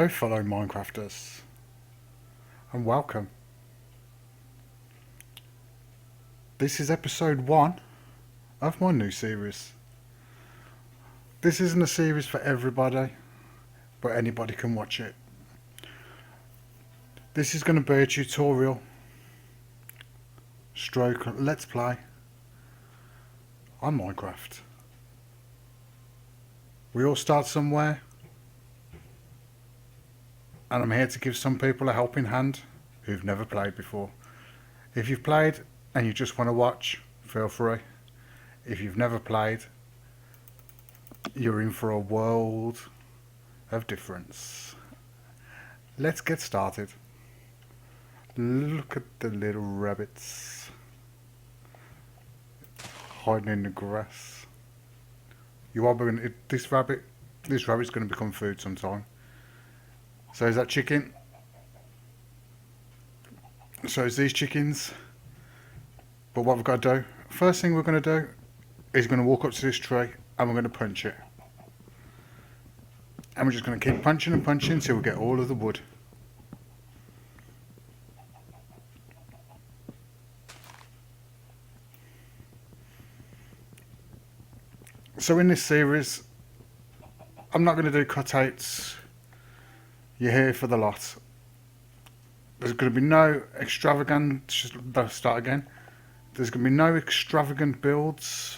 Hello fellow Minecrafters, and welcome. This is episode 1 of my new series. This isn't a series for everybody, but anybody can watch it. This is going to be a tutorial stroke let's play on Minecraft. We all start somewhere, and I'm here to give some people a helping hand who've never played before. If you've played and you just want to watch, feel free. If you've never played, you're in for a world of difference. Let's get started. Look at the little rabbits hiding in the grass. This rabbit's going to become food sometime. So is that chicken? So is these chickens. But what we've got to do, first thing we're going to do is going to walk up to this tree and we're going to punch it. And we're just going to keep punching and punching until we get all of the wood. So in this series, I'm not going to do cutouts. You're here for the lot. There's going to be no extravagant, start again. There's going to be no extravagant builds.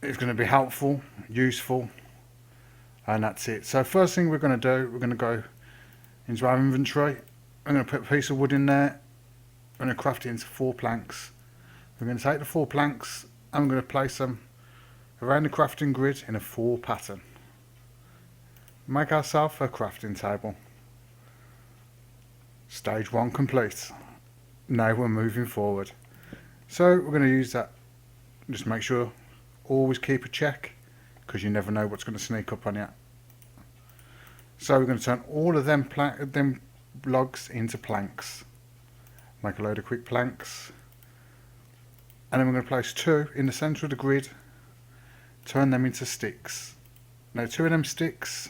It's going to be helpful, useful, and that's it. So first thing we're going to do, we're going to go into our inventory. I'm going to put a piece of wood in there. I'm going to craft it into 4 planks. We're going to take the 4 planks and I'm going to place them around the crafting grid in a 4 pattern. Make ourselves a crafting table. Stage 1 complete. Now we're moving forward. So we're going to use that. Just make sure, always keep a check, because you never know what's going to sneak up on you. So we're going to turn all of them logs into planks. Make a load of quick planks. And then we're going to place 2 in the centre of the grid. Turn them into sticks. Now 2 of them sticks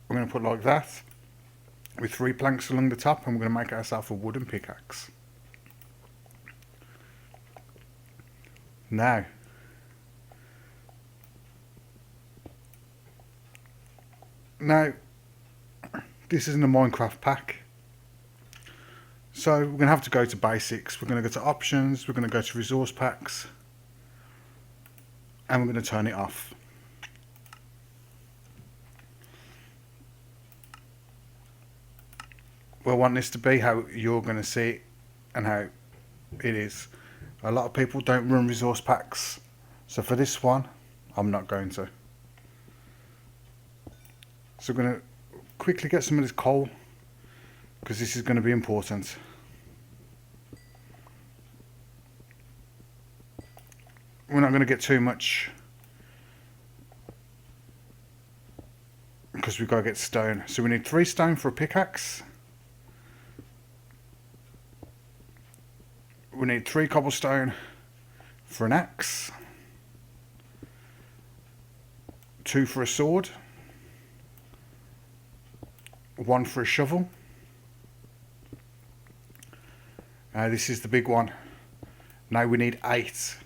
we're going to put like that, with 3 planks along the top, and we're going to make ourselves a wooden pickaxe. Now, this isn't a Minecraft pack, so we're going to have to go to basics. We're going to go to options, we're going to go to resource packs, and we're going to turn it off. We'll want this to be how you're going to see it and how it is. A lot of people don't run resource packs, so for this one I'm not going to. So we're going to quickly get some of this coal, because this is going to be important. We're not going to get too much, because we've got to get stone. So we need 3 stone for a pickaxe. We need 3 cobblestone for an axe, 2 for a sword, 1 for a shovel. This is the big one. Now we need 8,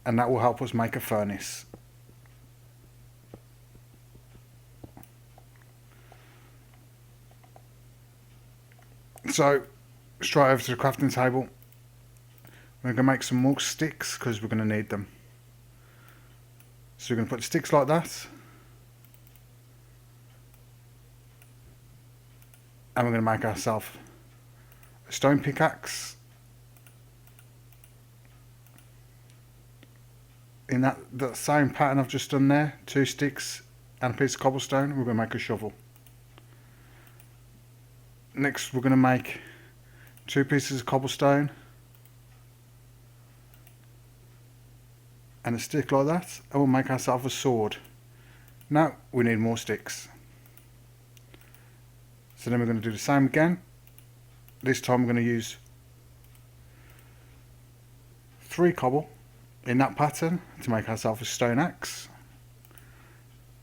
and that will help us make a furnace. So straight over to the crafting table. We're going to make some more sticks, because we're going to need them. So we're going to put the sticks like that, and we're going to make ourselves a stone pickaxe in that same pattern I've just done there. 2 sticks and a piece of cobblestone. We're going to make a shovel. Next we're going to make 2 pieces of cobblestone and a stick like that, and we'll make ourselves a sword. Now we need more sticks. So then we're going to do the same again. This time we're going to use 3 cobble in that pattern to make ourselves a stone axe.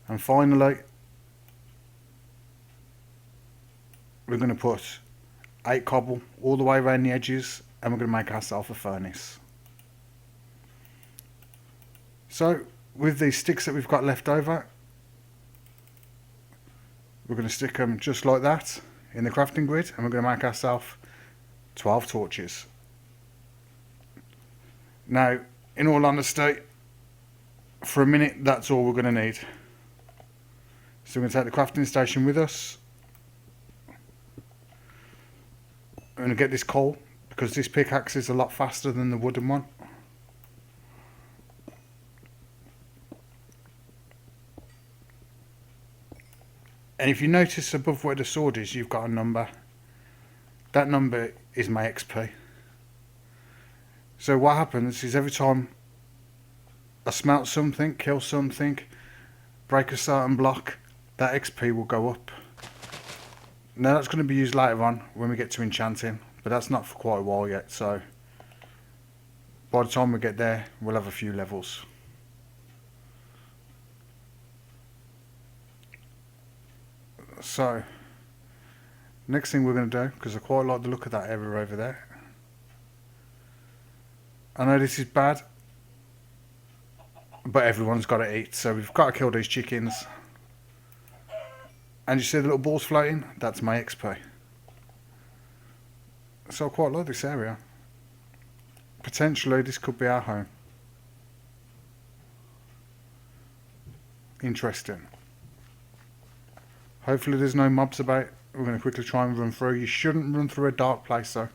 And finally, we're going to put 8 cobble all the way around the edges, and we're going to make ourselves a furnace. So with these sticks that we've got left over, we're going to stick them just like that in the crafting grid, and we're going to make ourselves 12 torches. Now, in all honesty, for a minute that's all we're going to need. So we're going to take the crafting station with us. I'm going to get this coal because this pickaxe is a lot faster than the wooden one. And if you notice above where the sword is, you've got a number. That number is my XP. So what happens is every time I smelt something, kill something, break a certain block, that XP will go up. Now that's going to be used later on when we get to enchanting, but that's not for quite a while yet, so by the time we get there we'll have a few levels. So next thing we're going to do, because I quite like the look of that area over there, I know this is bad, but everyone's got to eat, so we've got to kill these chickens. And you see the little balls floating? That's my XP. So I quite like this area. Potentially this could be our home. Interesting. Hopefully there's no mobs about. We're going to quickly try and run through. You shouldn't run through a dark place though.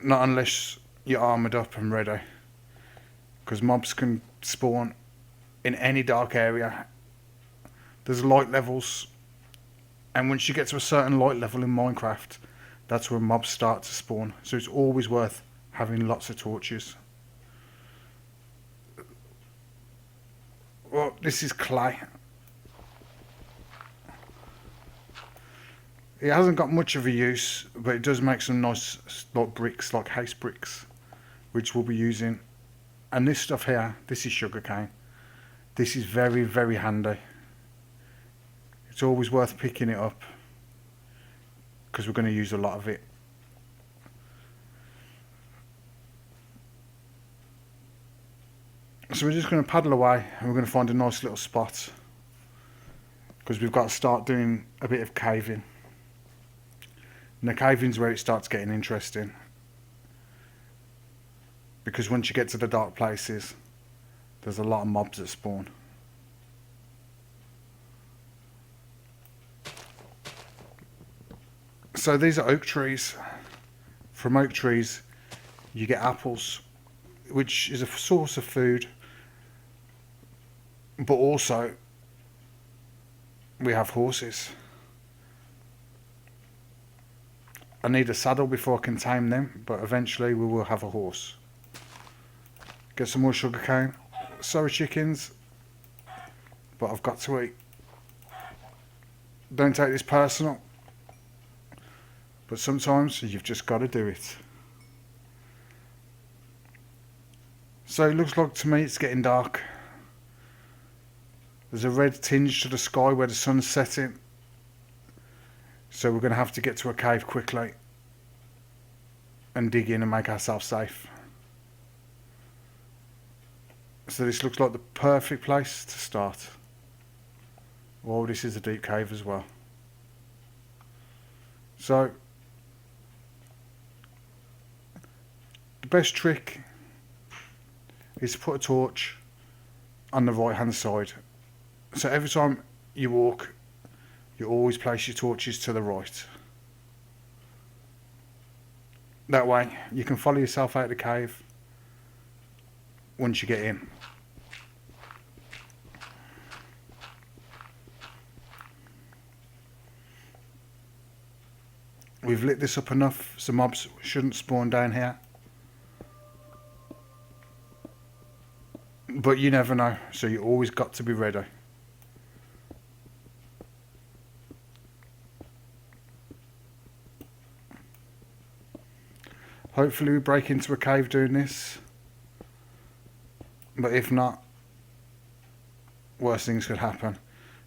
Not unless you're armoured up and ready. Because mobs can spawn in any dark area. There's light levels. And once you get to a certain light level in Minecraft, that's when mobs start to spawn. So it's always worth having lots of torches. Well, this is clay. It hasn't got much of a use, but it does make some nice like bricks, like house bricks, which we'll be using. And this stuff here, this is sugarcane. This is very, very handy. It's always worth picking it up because we're going to use a lot of it. So we're just going to paddle away and we're going to find a nice little spot because we've got to start doing a bit of caving. And the caving's where it starts getting interesting, because once you get to the dark places, there's a lot of mobs that spawn. So these are oak trees. From oak trees you get apples, which is a source of food, but also we have horses. I need a saddle before I can tame them, but eventually we will have a horse. Get some more sugarcane. Sorry chickens, but I've got to eat. Don't take this personal, but sometimes you've just got to do it. So it looks like to me it's getting dark. There's a red tinge to the sky where the sun's setting. So we're going to have to get to a cave quickly and dig in and make ourselves safe. So this looks like the perfect place to start. Oh, this is a deep cave as well. So the best trick is to put a torch on the right hand side. So every time you walk, you always place your torches to the right. That way you can follow yourself out of the cave once you get in. We've lit this up enough so mobs shouldn't spawn down here. But you never know, so you always got to be ready. Hopefully we break into a cave doing this. but if not, worse things could happen.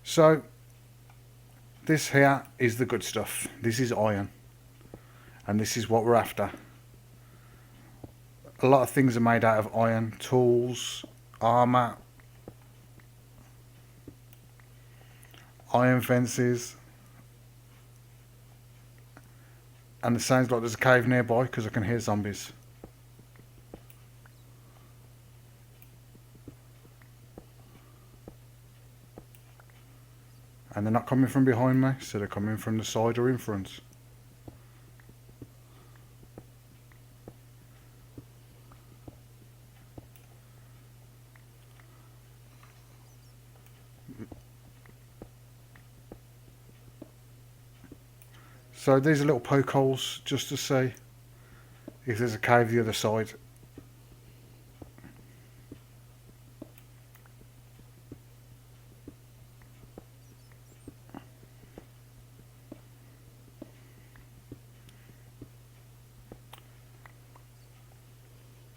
So this here is the good stuff. This is iron, and this is what we're after. A lot of things are made out of iron: tools, armour, iron fences. And it sounds like there's a cave nearby because I can hear zombies. And they're not coming from behind me, so they're coming from the side or in front. So these are little poke holes just to see if there's a cave the other side.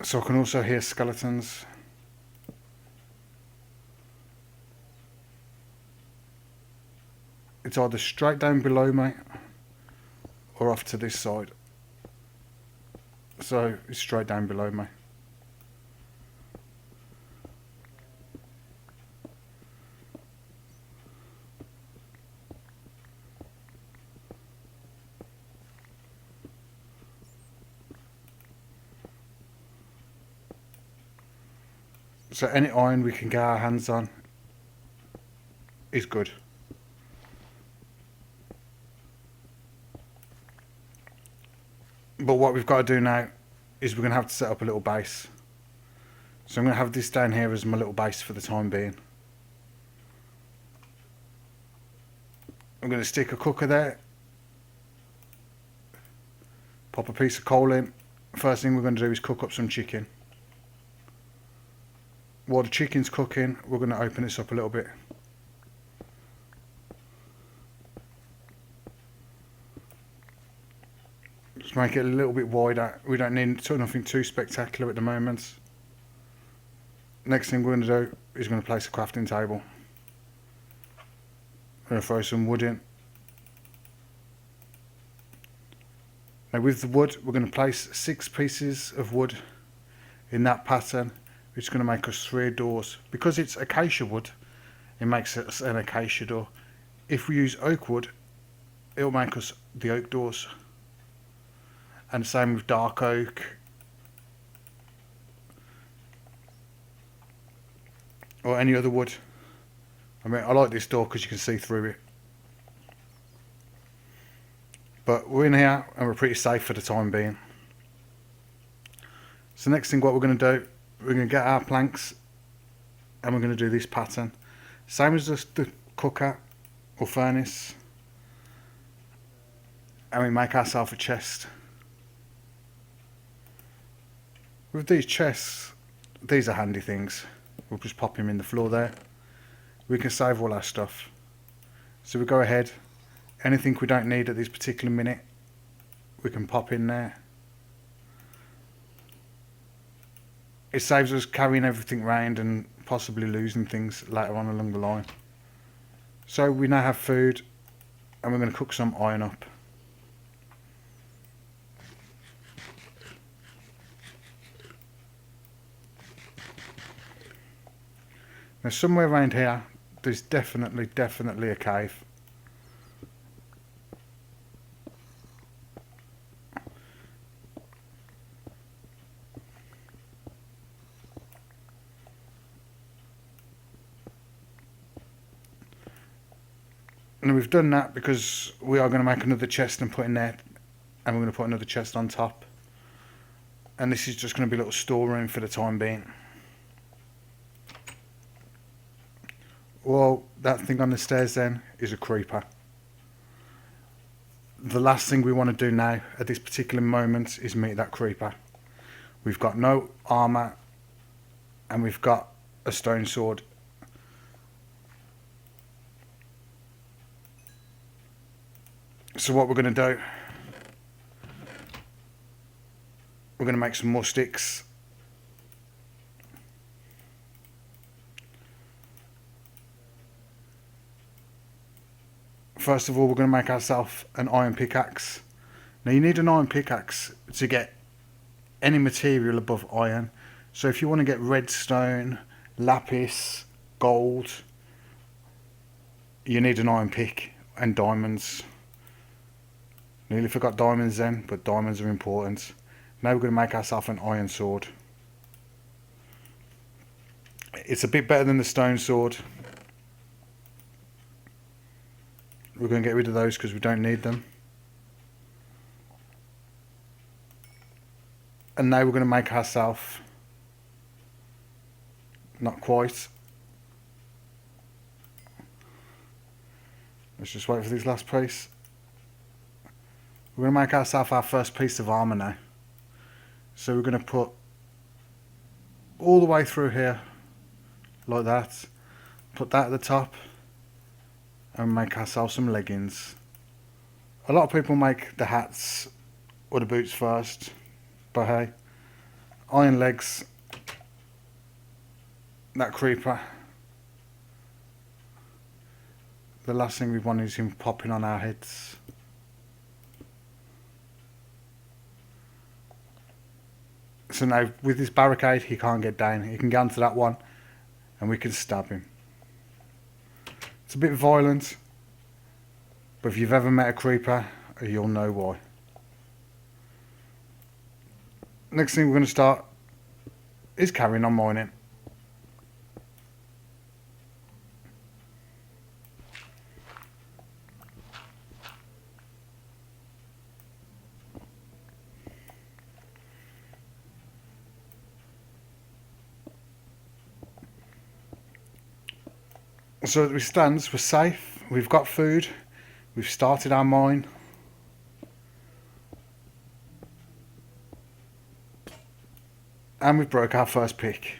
So I can also hear skeletons. It's either straight down below me or off to this side. So it's straight down below me. So any iron we can get our hands on is good. But what we've got to do now is we're going to have to set up a little base. So I'm going to have this down here as my little base for the time being. I'm going to stick a cooker there. Pop a piece of coal in. First thing we're going to do is cook up some chicken. While the chicken's cooking, we're going to open this up a little bit. Just make it a little bit wider. We don't need nothing too spectacular at the moment. Next thing we're going to do is going to place a crafting table. I'm going to throw some wood in. Now with the wood, we're going to place 6 pieces of wood in that pattern, which is going to make us 3 doors. Because it's acacia wood, it makes us an acacia door. If we use oak wood, it'll make us the oak doors. And the same with dark oak. Or any other wood. I mean, I like this door because you can see through it. But we're in here and we're pretty safe for the time being. So next thing what we're going to do, we're going to get our planks and we're going to do this pattern. Same as the cooker or furnace. And we make ourselves a chest. With these chests, these are handy things. We'll just pop them in the floor there. We can save all our stuff. So we go ahead, anything we don't need at this particular minute, we can pop in there. It saves us carrying everything round and possibly losing things later on along the line. So we now have food and we're going to cook some iron up. Now somewhere around here there's definitely a cave. And we've done that because we are going to make another chest and put in there, and we're going to put another chest on top. And this is just going to be a little storeroom for the time being. Well, that thing on the stairs then is a creeper. The last thing we want to do now at this particular moment is meet that creeper. We've got no armour and we've got a stone sword. So what we're going to do, we're going to make some more sticks. First of all, we're going to make ourselves an iron pickaxe. Now you need an iron pickaxe to get any material above iron. So if you want to get redstone, lapis, gold, you need an iron pick, and diamonds. Nearly forgot diamonds then, but diamonds are important. Now we're going to make ourselves an iron sword. It's a bit better than the stone sword. We're going to get rid of those because we don't need them. And now we're going to make ourselves, not quite. Let's just wait for this last piece. We're going to make ourselves our first piece of armour now. So we're going to put all the way through here, like that. Put that at the top. And make ourselves some leggings. A lot of people make the hats or the boots first. But hey, iron legs, that creeper. The last thing we want is him popping on our heads. So now with this barricade he can't get down. He can get onto that one and we can stab him. It's a bit violent, but if you've ever met a creeper, you'll know why. Next thing we're going to start is carrying on mining. So as we stand, we're safe, we've got food, we've started our mine. And we broke our first pick.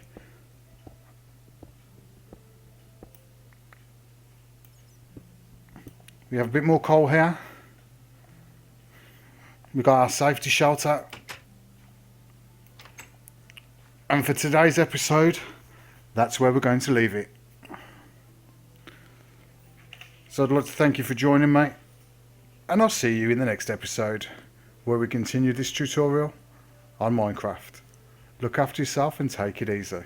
We have a bit more coal here. We got our safety shelter. And for today's episode, that's where we're going to leave it. So I'd like to thank you for joining me. And I'll see you in the next episode, where we continue this tutorial on Minecraft. Look after yourself and take it easy.